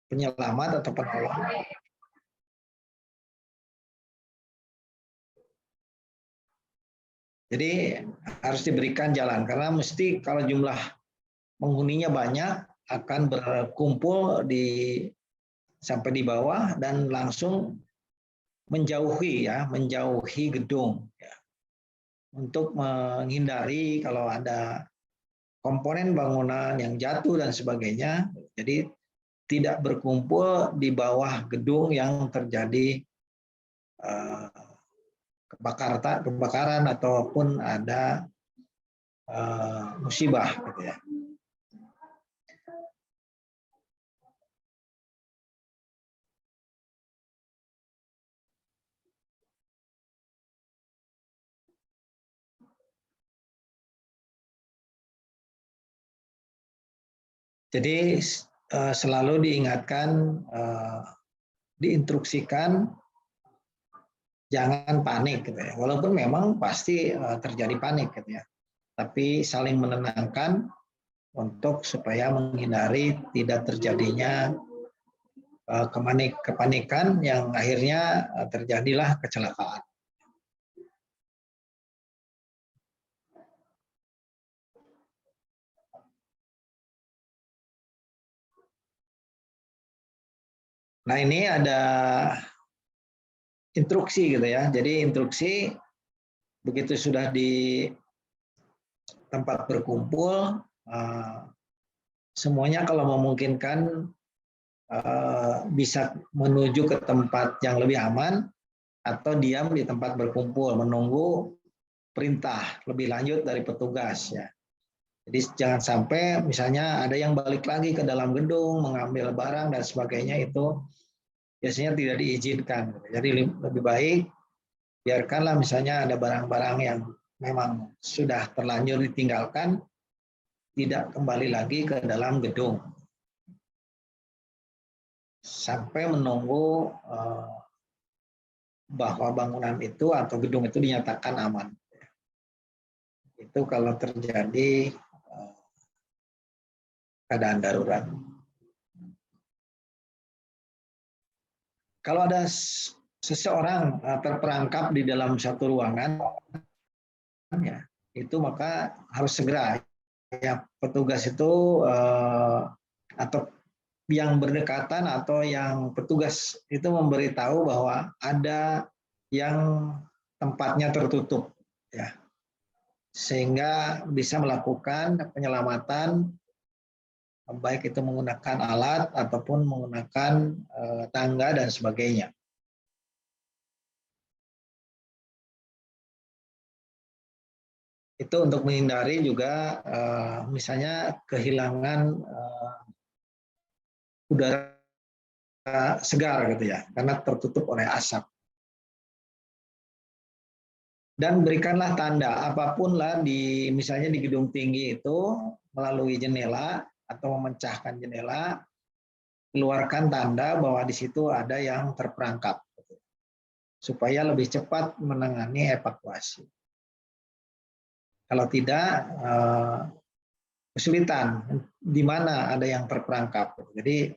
penyelamat atau penolong. Jadi harus diberikan jalan karena mesti kalau jumlah penghuninya banyak akan berkumpul sampai di bawah dan langsung menjauhi gedung ya, untuk menghindari kalau ada komponen bangunan yang jatuh dan sebagainya. Jadi tidak berkumpul di bawah gedung yang terjadi kebakaran ataupun ada musibah gitu ya. Jadi selalu diingatkan, diinstruksikan jangan panik gitu ya. Walaupun memang pasti terjadi panik gitu ya. Tapi saling menenangkan untuk supaya menghindari tidak terjadinya kepanikan yang akhirnya terjadilah kecelakaan. Nah, ini ada instruksi gitu ya. Jadi instruksi begitu sudah di tempat berkumpul, semuanya kalau memungkinkan bisa menuju ke tempat yang lebih aman atau diam di tempat berkumpul menunggu perintah lebih lanjut dari petugas ya. Jadi jangan sampai misalnya ada yang balik lagi ke dalam gedung mengambil barang dan sebagainya, itu biasanya tidak diizinkan. Jadi lebih baik biarkanlah misalnya ada barang-barang yang memang sudah terlanjur ditinggalkan, tidak kembali lagi ke dalam gedung sampai menunggu bahwa bangunan itu atau gedung itu dinyatakan aman. Itu kalau terjadi keadaan darurat. Kalau ada seseorang terperangkap di dalam satu ruangan, ya, itu maka harus segera ya petugas itu atau yang berdekatan atau yang petugas itu memberitahu bahwa ada yang tempatnya tertutup ya, sehingga bisa melakukan penyelamatan baik itu menggunakan alat ataupun menggunakan tangga dan sebagainya. Itu untuk menghindari juga misalnya kehilangan udara segar gitu ya, karena tertutup oleh asap. Dan berikanlah tanda apapun lah misalnya di gedung tinggi itu melalui jendela atau memecahkan jendela, keluarkan tanda bahwa di situ ada yang terperangkap supaya lebih cepat menangani evakuasi. Kalau tidak kesulitan di mana ada yang terperangkap. Jadi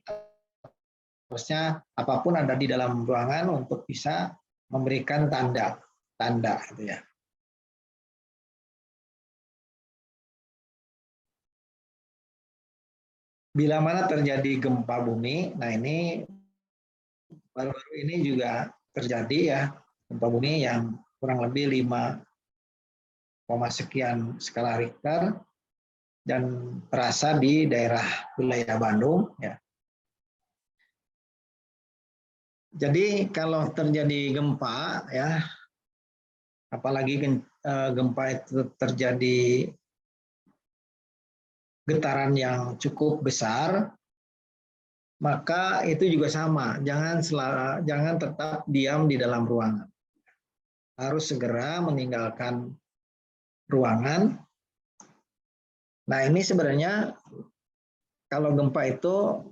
harusnya apapun ada di dalam ruangan untuk bisa memberikan tanda gitu ya. Bila mana terjadi gempa bumi, nah ini baru-baru ini juga terjadi ya gempa bumi yang kurang lebih 5, sekian skala Richter dan terasa di daerah wilayah Bandung ya. Jadi kalau terjadi gempa ya, apalagi gempa itu terjadi getaran yang cukup besar, maka itu juga sama, jangan tetap diam di dalam ruangan. Harus segera meninggalkan ruangan. Nah, ini sebenarnya kalau gempa itu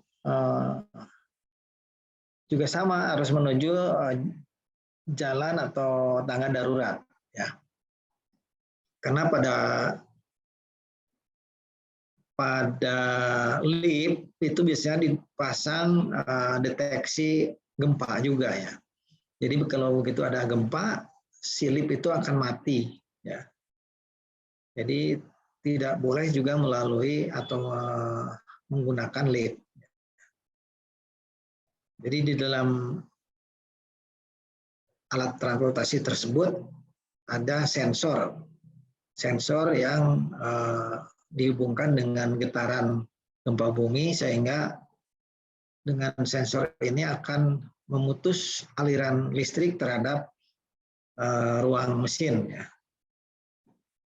juga sama, harus menuju jalan atau tangga darurat ya. Karena pada lift itu biasanya dipasang deteksi gempa juga ya. Jadi kalau begitu ada gempa, si lip itu akan mati ya. Jadi tidak boleh juga melalui atau menggunakan lip. Jadi di dalam alat transportasi tersebut ada sensor yang dihubungkan dengan getaran gempa bumi, sehingga dengan sensor ini akan memutus aliran listrik terhadap ruang mesin ya,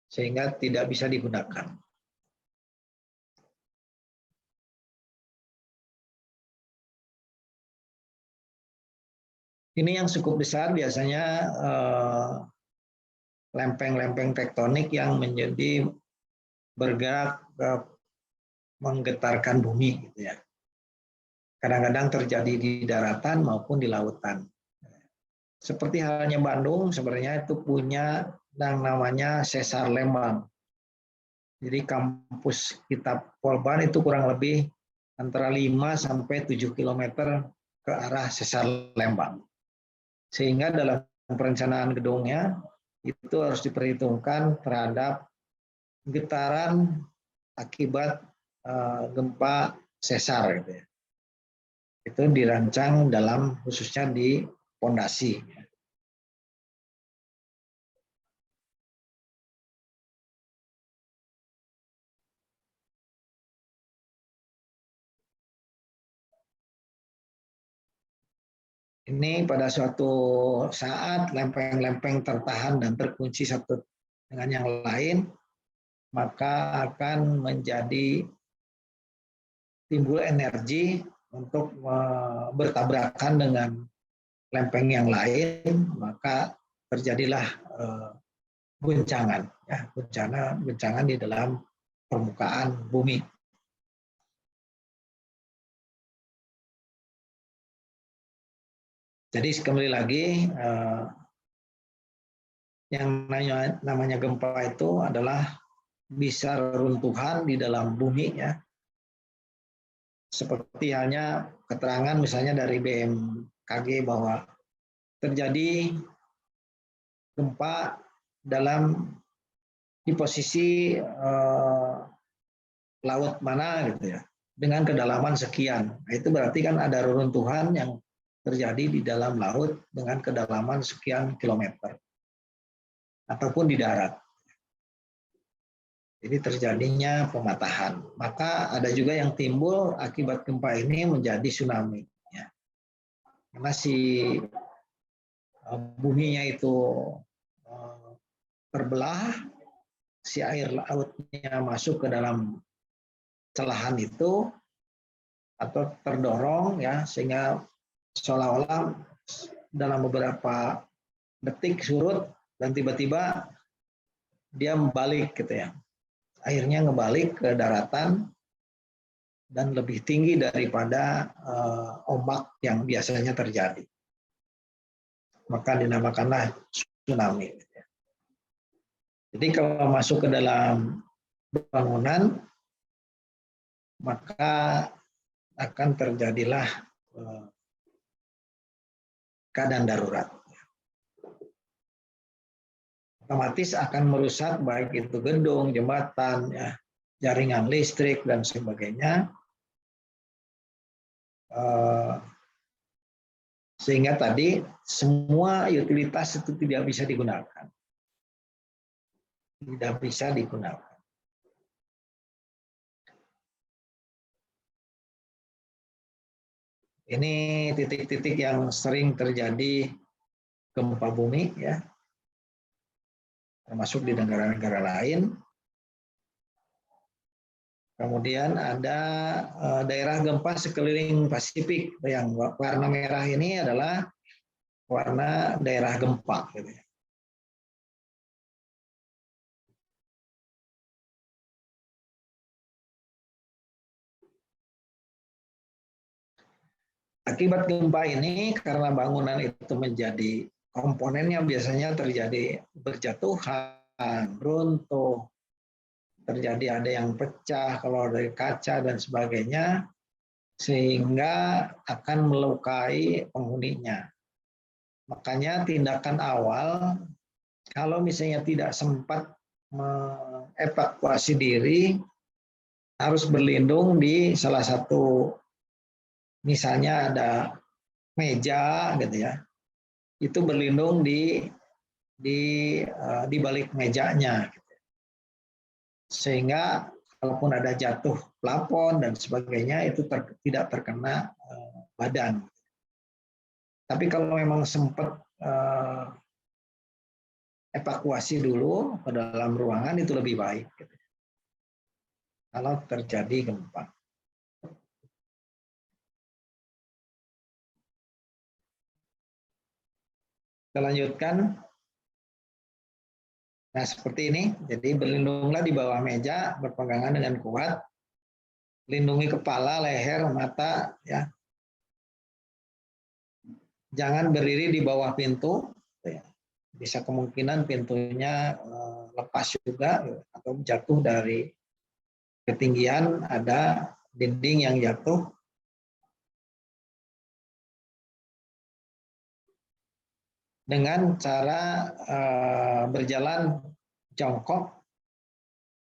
sehingga tidak bisa digunakan. Ini yang cukup besar biasanya lempeng-lempeng tektonik yang menjadi bergerak menggetarkan bumi gitu ya. Kadang-kadang terjadi di daratan maupun di lautan. Seperti halnya Bandung, sebenarnya itu punya yang namanya Sesar Lembang. Jadi kampus kita Polban itu kurang lebih antara 5 sampai 7 km ke arah Sesar Lembang. Sehingga dalam perencanaan gedungnya itu harus diperhitungkan terhadap getaran akibat gempa sesar gitu ya. Itu dirancang dalam khususnya di pondasi. Ini pada suatu saat lempeng-lempeng tertahan dan terkunci satu dengan yang lain, maka akan menjadi timbul energi untuk bertabrakan dengan lempeng yang lain, maka terjadilah guncangan, ya, guncangan di dalam permukaan bumi. Jadi kembali lagi, yang namanya gempa itu adalah bisa reruntuhan di dalam bumi ya. Seperti halnya keterangan misalnya dari BMKG bahwa terjadi gempa di posisi laut mana gitu ya, dengan kedalaman sekian. Nah, itu berarti kan ada reruntuhan yang terjadi di dalam laut dengan kedalaman sekian kilometer ataupun di darat. Jadi terjadinya pematahan. Maka ada juga yang timbul akibat gempa ini menjadi tsunami. Ya. Karena si buminya itu terbelah, si air lautnya masuk ke dalam celahan itu atau terdorong ya, sehingga seolah-olah dalam beberapa detik surut dan tiba-tiba dia membalik gitu ya. Airnya ngebalik ke daratan dan lebih tinggi daripada ombak yang biasanya terjadi. Maka dinamakanlah tsunami. Jadi kalau masuk ke dalam bangunan, maka akan terjadilah keadaan darurat. Otomatis akan merusak baik itu gedung, jembatan, ya, jaringan listrik, dan sebagainya. Sehingga tadi semua utilitas itu tidak bisa digunakan. Tidak bisa digunakan. Ini titik-titik yang sering terjadi gempa bumi, ya, termasuk di negara-negara lain. Kemudian ada daerah gempa sekeliling Pasifik, yang warna merah ini adalah warna daerah gempa. Gitu. Akibat gempa ini, karena bangunan itu menjadi komponennya biasanya terjadi berjatuhan, runtuh, terjadi ada yang pecah kalau dari kaca dan sebagainya, sehingga akan melukai penghuninya. Makanya tindakan awal, kalau misalnya tidak sempat mengevakuasi diri, harus berlindung di salah satu, misalnya ada meja gitu ya, itu berlindung di di balik mejanya, sehingga kalaupun ada jatuh plafon dan sebagainya itu tidak terkena badan. Tapi kalau memang sempat evakuasi dulu ke dalam ruangan itu lebih baik kalau terjadi gempa. Kita lanjutkan. Nah, seperti ini. Jadi berlindunglah di bawah meja, berpegangan dengan kuat. Lindungi kepala, leher, mata, ya. Jangan berdiri di bawah pintu. Ya. Bisa kemungkinan pintunya lepas juga atau jatuh dari ketinggian, ada dinding yang jatuh. Dengan cara berjalan jongkok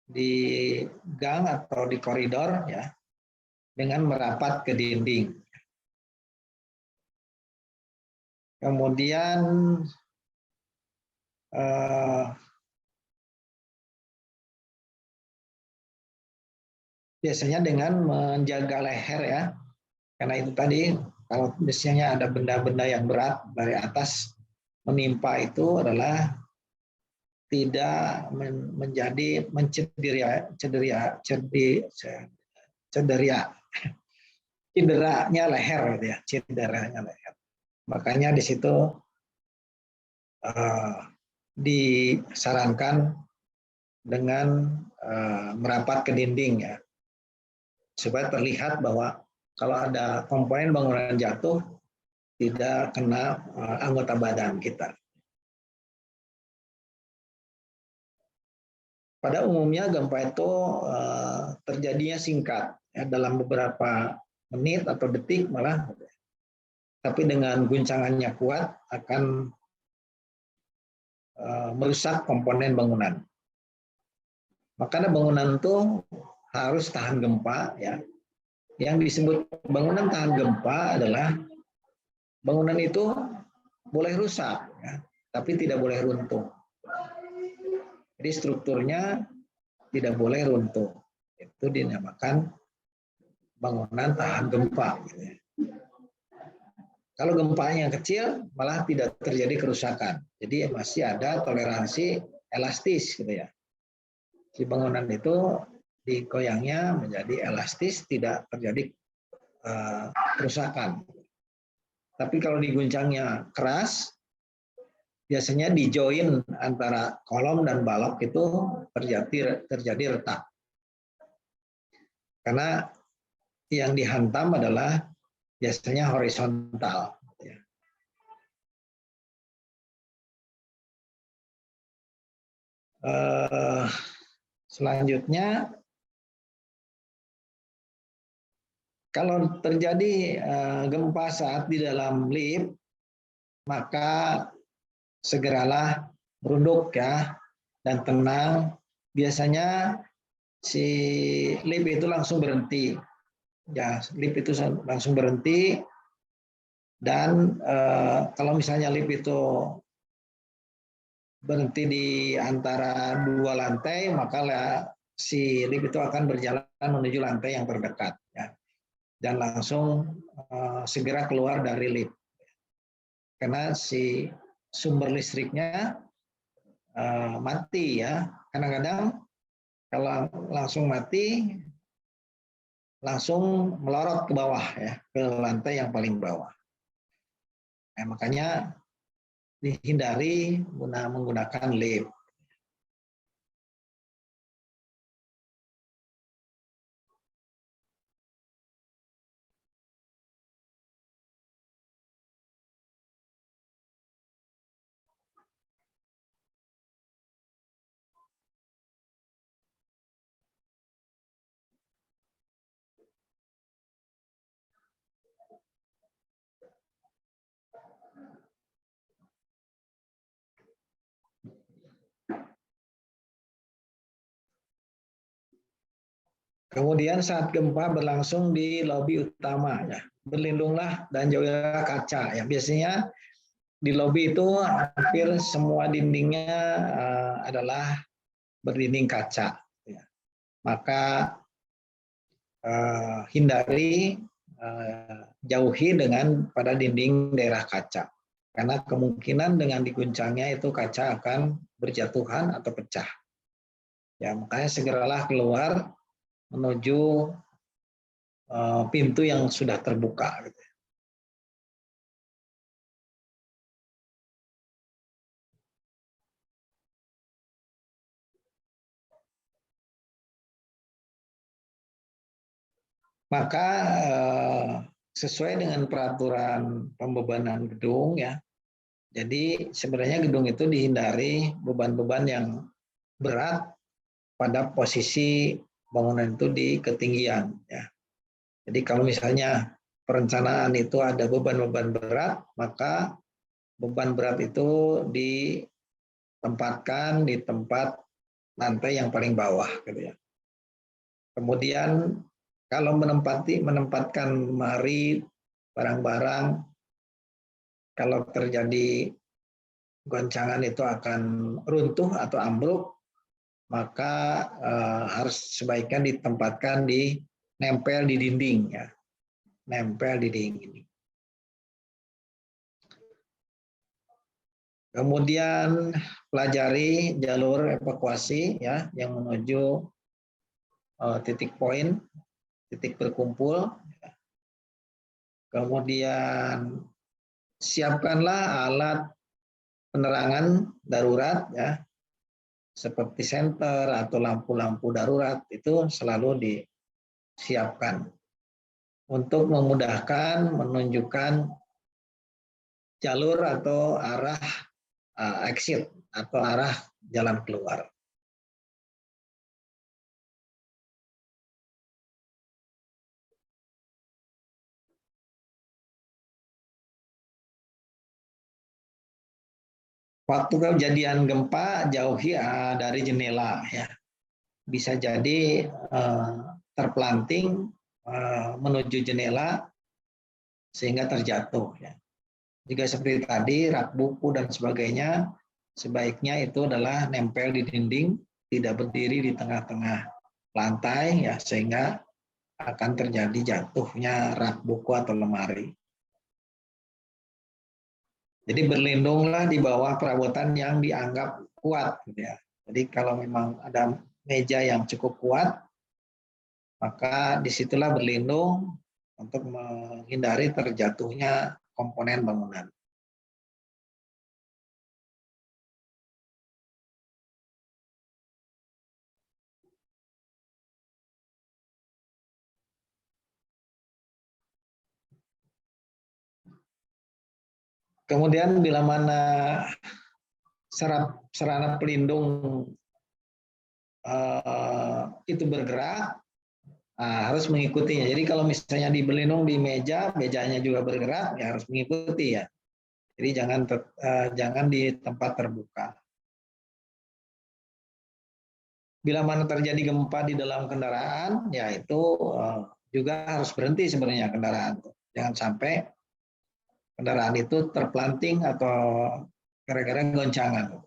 di gang atau di koridor, ya, dengan merapat ke dinding. Kemudian biasanya dengan menjaga leher, ya, karena itu tadi kalau misalnya ada benda-benda yang berat dari atas menimpa itu adalah tidak menjadi cederanya leher gitu ya, cederanya leher. Makanya di situ disarankan dengan merapat ke dinding, ya, supaya terlihat bahwa kalau ada komponen bangunan jatuh tidak kena anggota badan kita. Pada umumnya gempa itu terjadinya singkat, ya, dalam beberapa menit atau detik malah, tapi dengan guncangannya kuat akan merusak komponen bangunan. Makanya bangunan itu harus tahan gempa, ya. Yang disebut bangunan tahan gempa adalah bangunan itu boleh rusak, ya, tapi tidak boleh runtuh. Jadi strukturnya tidak boleh runtuh. Itu dinamakan bangunan tahan gempa. Kalau gempanya kecil, malah tidak terjadi kerusakan. Jadi masih ada toleransi elastis, gitu ya. Si bangunan itu digoyangnya menjadi elastis, tidak terjadi kerusakan. Tapi kalau diguncangnya keras, biasanya di join antara kolom dan balok itu terjadi retak. Karena yang dihantam adalah biasanya horizontal. Selanjutnya, kalau terjadi gempa saat di dalam lift, maka segeralah merunduk, ya, dan tenang. Biasanya si lift itu langsung berhenti, ya, lift itu langsung berhenti. Dan kalau misalnya lift itu berhenti di antara dua lantai, maka si lift itu akan berjalan menuju lantai yang terdekat, ya, dan langsung segera keluar dari lift. Karena si sumber listriknya mati, ya. Kadang-kadang kalau langsung mati, langsung melorot ke bawah, ya, ke lantai yang paling bawah. Nah, makanya dihindari menggunakan lift. Kemudian saat gempa berlangsung di lobi utama, ya, berlindunglah dan jauhilah kaca. Ya, biasanya di lobi itu hampir semua dindingnya adalah berdinding kaca. Ya. Maka hindari jauhi dengan pada dinding daerah kaca. Karena kemungkinan dengan diguncangnya itu kaca akan berjatuhan atau pecah. Ya, makanya segeralah keluar menuju pintu yang sudah terbuka. Gitu. Maka sesuai dengan peraturan pembebanan gedung, ya. Jadi sebenarnya gedung itu dihindari beban-beban yang berat pada posisi bangunan itu di ketinggian. Ya. Jadi kalau misalnya perencanaan itu ada beban-beban berat, maka beban berat itu ditempatkan di tempat lantai yang paling bawah, gitu ya. Kemudian kalau menempatkan lemari, barang-barang, kalau terjadi goncangan itu akan runtuh atau ambruk, maka harus sebaiknya ditempatkan di nempel di dinding, ya, nempel di dinding. Kemudian pelajari jalur evakuasi, ya, yang menuju titik poin, titik berkumpul. Kemudian siapkanlah alat penerangan darurat, ya, seperti senter atau lampu-lampu darurat, itu selalu disiapkan untuk memudahkan menunjukkan jalur atau arah exit atau arah jalan keluar. Waktu kejadian gempa jauhi dari jendela, ya. Bisa jadi terpelanting menuju jendela sehingga terjatuh, ya. Jika seperti tadi rak buku dan sebagainya, sebaiknya itu adalah nempel di dinding, tidak berdiri di tengah-tengah lantai, ya, sehingga akan terjadi jatuhnya rak buku atau lemari. Jadi berlindunglah di bawah perabotan yang dianggap kuat, gitu ya. Jadi kalau memang ada meja yang cukup kuat, maka disitulah berlindung untuk menghindari terjatuhnya komponen bangunan. Kemudian bila mana sarana pelindung itu bergerak, harus mengikutinya. Jadi kalau misalnya di berlindung di meja, mejanya juga bergerak, ya harus mengikuti, ya. Jadi jangan di tempat terbuka. Bila mana terjadi gempa di dalam kendaraan, ya itu juga harus berhenti sebenarnya kendaraan. Jangan sampai kendaraan itu terpelanting atau gara-gara goncangan.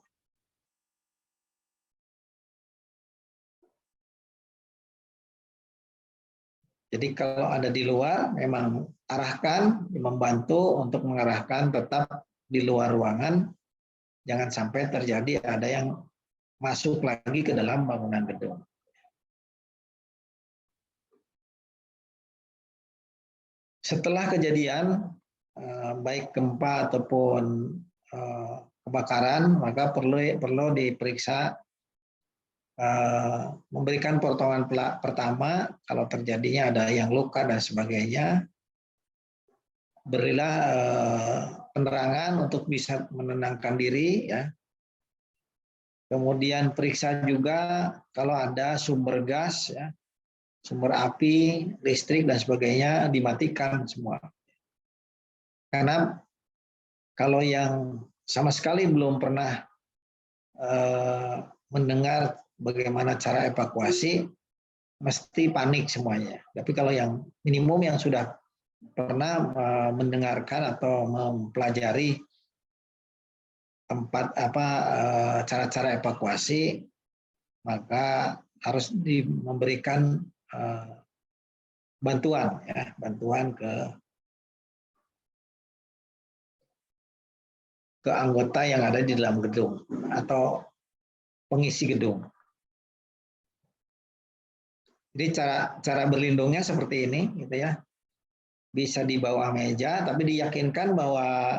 Jadi kalau ada di luar, memang arahkan, membantu untuk mengarahkan tetap di luar ruangan, jangan sampai terjadi ada yang masuk lagi ke dalam bangunan gedung. Setelah kejadian, baik gempa ataupun kebakaran, maka perlu diperiksa, memberikan pertolongan pertama kalau terjadinya ada yang luka dan sebagainya. Berilah penerangan untuk bisa menenangkan diri, ya. Kemudian periksa juga kalau ada sumber gas, ya, sumber api, listrik dan sebagainya dimatikan semua. Karena kalau yang sama sekali belum pernah mendengar bagaimana cara evakuasi, mesti panik semuanya. Tapi kalau yang minimum yang sudah pernah mendengarkan atau mempelajari tempat cara-cara evakuasi, maka harus memberikan bantuan ya, bantuan ke anggota yang ada di dalam gedung atau pengisi gedung. Jadi cara berlindungnya seperti ini, gitu ya. Bisa di bawah meja, tapi diyakinkan bahwa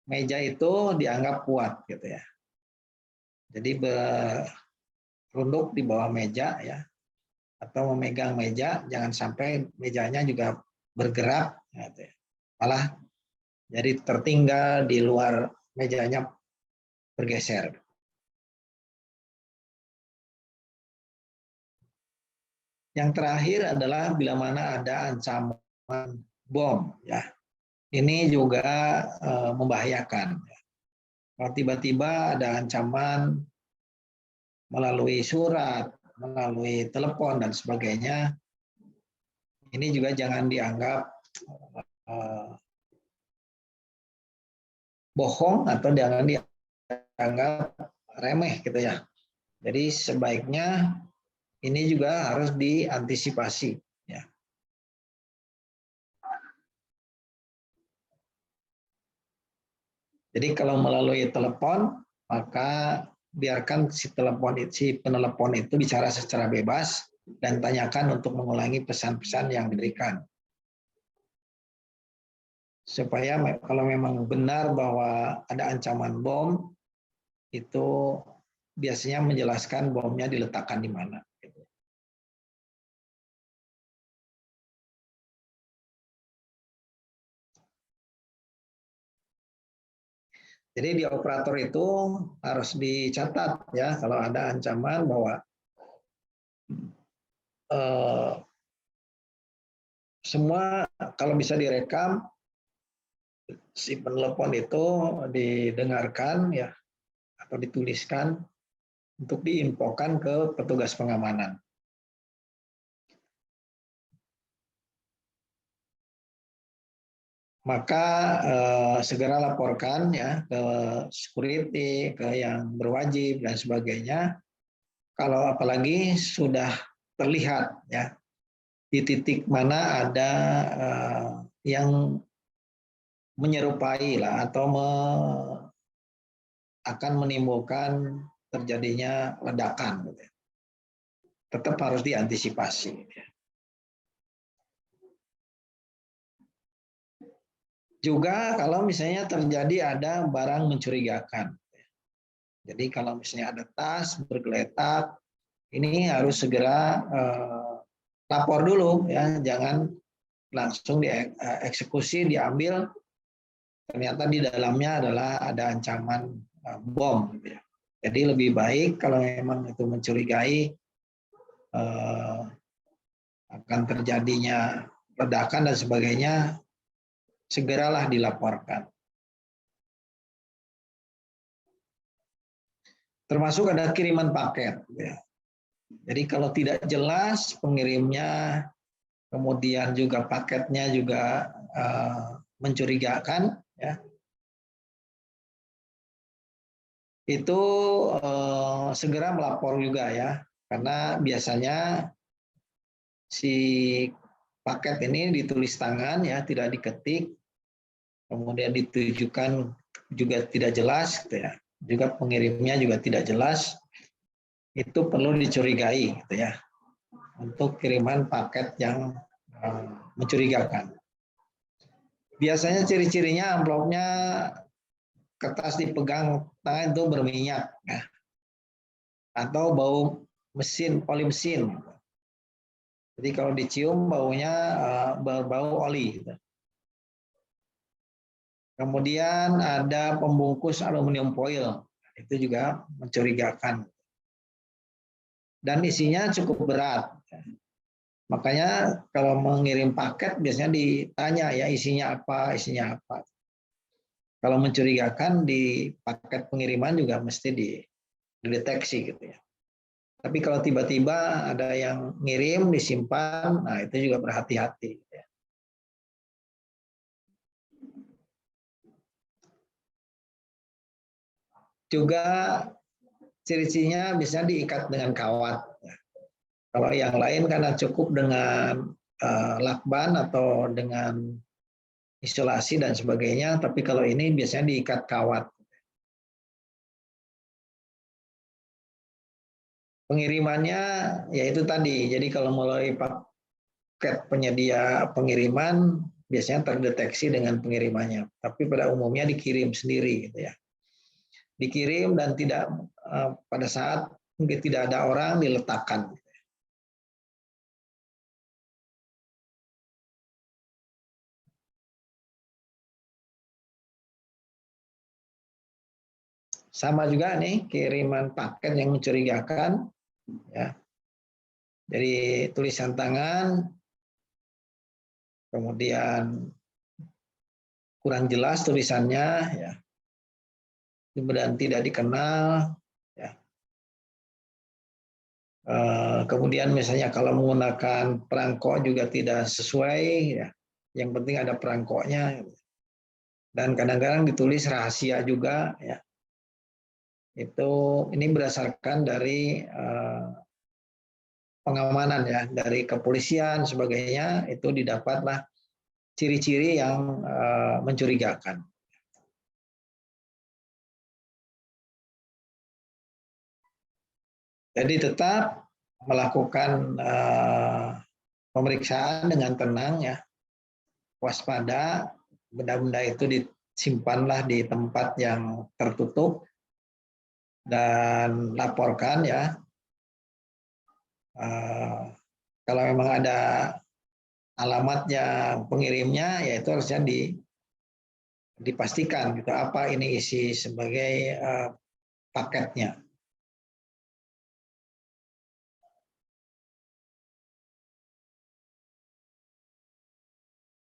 meja itu dianggap kuat, gitu ya. Jadi berunduk di bawah meja, ya, atau memegang meja, jangan sampai mejanya juga bergerak, gitu ya. Malah jadi tertinggal di luar mejanya bergeser. Yang terakhir adalah bila mana ada ancaman bom, ya. Ini juga membahayakan. Kalau tiba-tiba ada ancaman melalui surat, melalui telepon dan sebagainya, ini juga jangan dianggap bohong atau jangan dianggap remeh, gitu ya. Jadi sebaiknya ini juga harus diantisipasi, ya. Jadi kalau melalui telepon, maka biarkan si penelepon itu bicara secara bebas dan tanyakan untuk mengulangi pesan-pesan yang diberikan. Supaya kalau memang benar bahwa ada ancaman bom, itu biasanya menjelaskan bomnya diletakkan di mana. Jadi di operator itu harus dicatat ya kalau ada ancaman bahwa semua kalau bisa direkam si penelepon itu didengarkan ya atau dituliskan untuk diinfokan ke petugas pengamanan. Maka segera laporkan ya ke security, ke yang berwajib dan sebagainya. Kalau apalagi sudah terlihat ya di titik mana ada yang menyerupai lah atau akan menimbulkan terjadinya ledakan, gitu. Tetap harus diantisipasi. Juga kalau misalnya terjadi ada barang mencurigakan. Jadi kalau misalnya ada tas bergeletak, ini harus segera lapor dulu ya, jangan langsung dieksekusi, diambil. Ternyata di dalamnya adalah ada ancaman bom. Gitu ya. Jadi lebih baik kalau memang itu mencurigai akan terjadinya ledakan dan sebagainya, segeralah dilaporkan. Termasuk ada kiriman paket. Ya. Jadi kalau tidak jelas pengirimnya, kemudian juga paketnya juga mencurigakan, ya, itu segera melapor juga ya, karena biasanya si paket ini ditulis tangan ya, tidak diketik, kemudian ditujukan juga tidak jelas, gitu ya. Juga pengirimnya juga tidak jelas, itu perlu dicurigai, gitu ya, untuk kiriman paket yang mencurigakan. Biasanya ciri-cirinya amplopnya kertas dipegang tangan itu berminyak, ya, atau bau mesin, oli mesin. Jadi kalau dicium baunya berbau oli. Gitu. Kemudian ada pembungkus aluminium foil, itu juga mencurigakan. Dan isinya cukup berat. Makanya kalau mengirim paket biasanya ditanya ya isinya apa, isinya apa. Kalau mencurigakan di paket pengiriman juga mesti dideteksi gitu ya. Tapi kalau tiba-tiba ada yang ngirim, disimpan, nah itu juga berhati-hati. Juga ciri-cirinya bisa diikat dengan kawat. Kalau yang lain karena cukup dengan lakban atau dengan isolasi dan sebagainya, tapi kalau ini biasanya diikat kawat. Pengirimannya yaitu tadi, jadi kalau melalui paket penyedia pengiriman biasanya terdeteksi dengan pengirimannya, tapi pada umumnya dikirim sendiri, gitu ya. Dikirim dan tidak pada saat mungkin tidak ada orang diletakkan. Sama juga nih kiriman paket yang mencurigakan, ya. Jadi tulisan tangan, kemudian kurang jelas tulisannya, ya, kemudian tidak dikenal, ya. Kemudian misalnya kalau menggunakan perangko juga tidak sesuai, ya. Yang penting ada perangkonya, dan kadang-kadang ditulis rahasia juga, ya. Ini berdasarkan dari pengamanan, ya, dari kepolisian sebagainya, itu didapatlah ciri-ciri yang mencurigakan. Jadi tetap melakukan pemeriksaan dengan tenang, ya, waspada, benda-benda itu disimpanlah di tempat yang tertutup dan laporkan, ya. Kalau memang ada alamatnya pengirimnya, ya itu harusnya dipastikan gitu apa ini isi sebagai paketnya.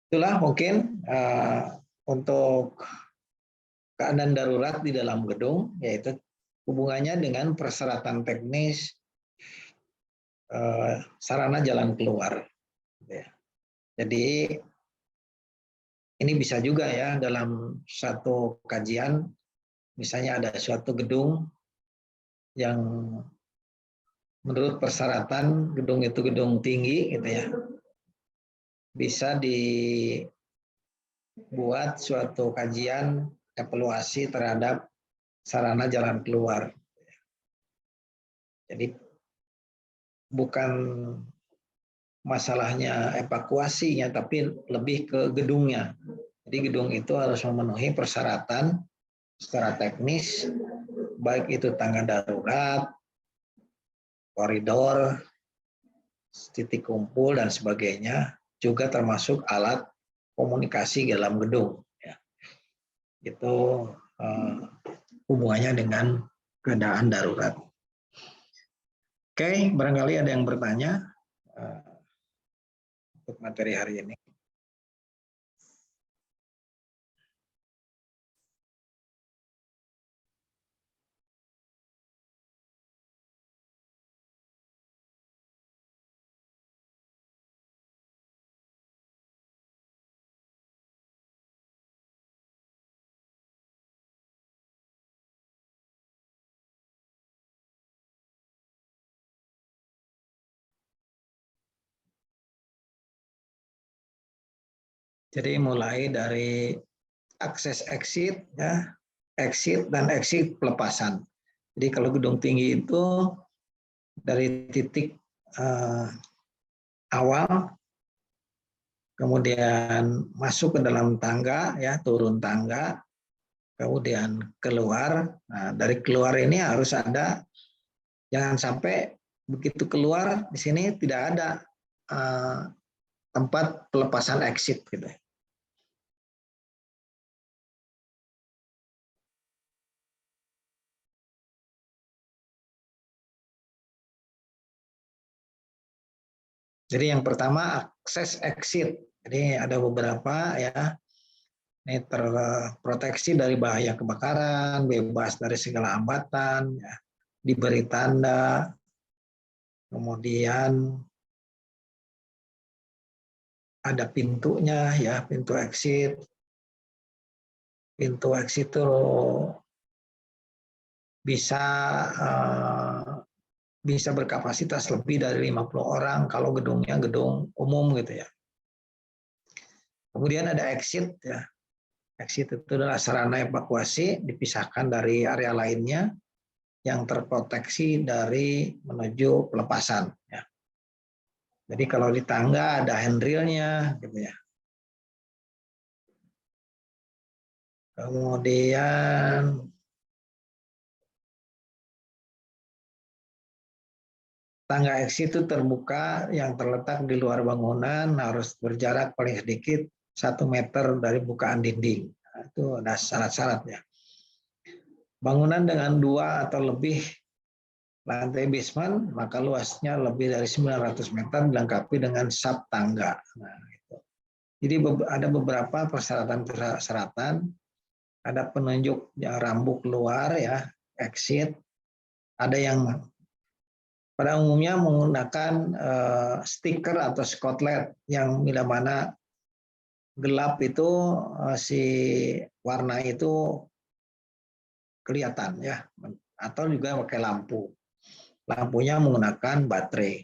Itulah mungkin untuk keadaan darurat di dalam gedung, yaitu hubungannya dengan persyaratan teknis sarana jalan keluar. Jadi ini bisa juga, ya, dalam satu kajian, misalnya ada suatu gedung yang menurut persyaratan gedung itu gedung tinggi, gitu ya, bisa dibuat suatu kajian evaluasi terhadap sarana jalan keluar. Jadi bukan masalahnya evakuasinya, tapi lebih ke gedungnya. Jadi gedung itu harus memenuhi persyaratan secara teknis, baik itu tangga darurat, koridor, titik kumpul, dan sebagainya, juga termasuk alat komunikasi dalam gedung. Ya. Itu hubungannya dengan keadaan darurat. Oke, barangkali ada yang bertanya untuk materi hari ini. Jadi mulai dari akses exit, ya, exit dan exit pelepasan. Jadi kalau gedung tinggi itu dari titik awal, kemudian masuk ke dalam tangga, ya, turun tangga, kemudian keluar. Nah, dari keluar ini harus ada, jangan sampai begitu keluar di sini tidak ada tempat pelepasan exit, gitu. Jadi yang pertama akses exit. Jadi ada beberapa, ya, ini terproteksi dari bahaya kebakaran, bebas dari segala hambatan, ya, diberi tanda, kemudian ada pintunya ya, pintu exit. Pintu exit itu bisa bisa berkapasitas lebih dari 50 orang kalau gedungnya gedung umum gitu ya. Kemudian ada exit ya. Exit itu adalah sarana evakuasi dipisahkan dari area lainnya yang terproteksi dari menuju pelepasan ya. Jadi kalau di tangga ada handrailnya gitu ya. Kemudian tangga exit itu terbuka yang terletak di luar bangunan harus berjarak paling sedikit 1 meter dari bukaan dinding. Nah, itu ada syarat-syaratnya. Bangunan dengan 2 atau lebih lantai basement, maka luasnya lebih dari 900 meter dilengkapi dengan sub tangga. Nah, gitu. Jadi ada beberapa persyaratan-persyaratan, ada penunjuk yang rambu keluar ya, exit, ada yang pada umumnya menggunakan stiker atau skotlet yang bila mana gelap itu si warna itu kelihatan ya, atau juga pakai lampu. Lampunya menggunakan baterai.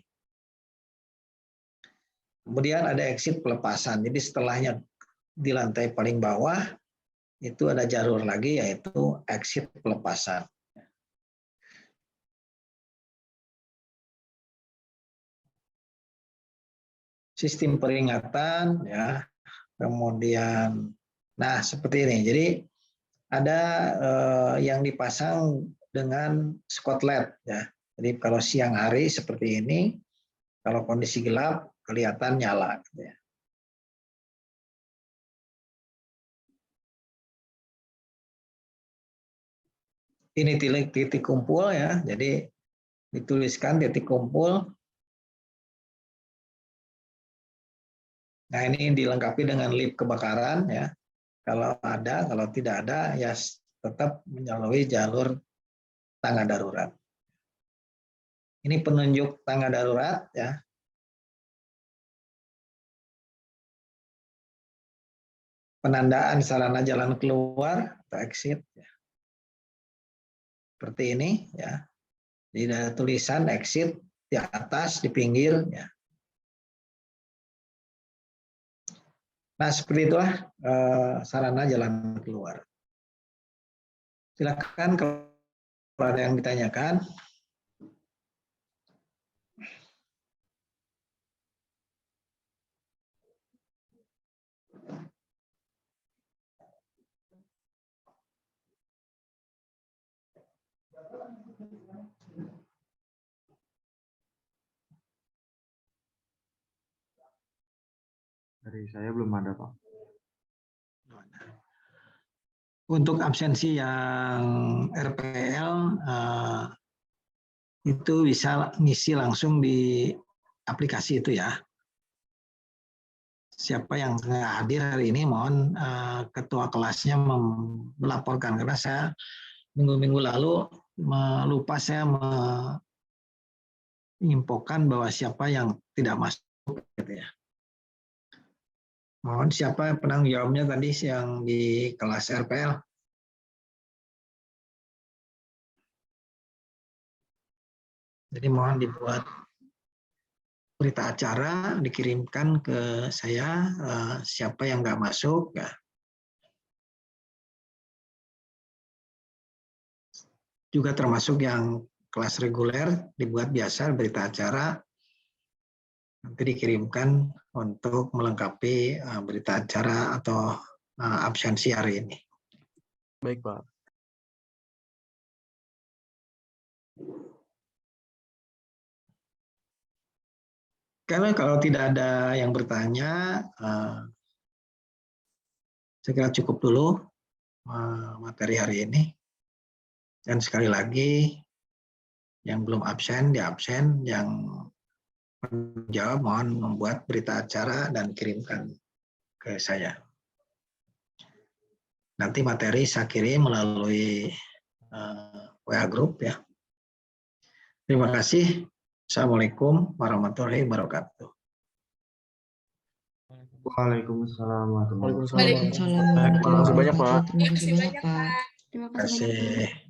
Kemudian ada exit pelepasan. Jadi setelahnya di lantai paling bawah itu ada jalur lagi yaitu exit pelepasan. Sistem peringatan ya, kemudian nah seperti ini. Jadi ada yang dipasang dengan skotlet ya. Jadi kalau siang hari seperti ini, kalau kondisi gelap kelihatan nyala gitu ya. Ini titik kumpul ya. Jadi dituliskan titik kumpul. Nah, ini dilengkapi dengan lift kebakaran ya. Kalau ada, kalau tidak ada ya tetap melalui jalur tangga darurat. Ini penunjuk tangga darurat ya. Penandaan sarana jalan keluar atau exit ya. Seperti ini ya. Jadi ada tulisan exit di atas, di pinggir ya. Nah, seperti itulah sarana jalan keluar. Silakan kalau ada yang ditanyakan. Dari saya belum ada, Pak. Untuk absensi yang RPL itu bisa ngisi langsung di aplikasi itu ya. Siapa yang nggak hadir hari ini mohon ketua kelasnya melaporkan karena saya minggu-minggu lalu lupa saya menginfokan bahwa siapa yang tidak masuk gitu ya. Mohon siapa penanggung jawabnya tadi yang di kelas RPL. Jadi mohon dibuat berita acara dikirimkan ke saya siapa yang nggak masuk ya. Juga termasuk yang kelas reguler dibuat biasa berita acara nanti dikirimkan untuk melengkapi berita acara atau absensi hari ini. Baik, Pak. Karena kalau tidak ada yang bertanya, saya kira cukup dulu materi hari ini. Dan sekali lagi, yang belum absen, di absen, yang menjawab mohon membuat berita acara dan kirimkan ke saya. Nanti materi saya kirim melalui WA Group ya. Terima kasih. Assalamualaikum warahmatullahi wabarakatuh. Waalaikumsalam warahmatullahi wabarakatuh. Waalaikumsalam Waalaikumsalam warahmatullahi Terima kasih banyak, Pak. wabarakatuh. Terima kasih banyak, Terima Pak. kasih banyak, Pak. Terima kasih.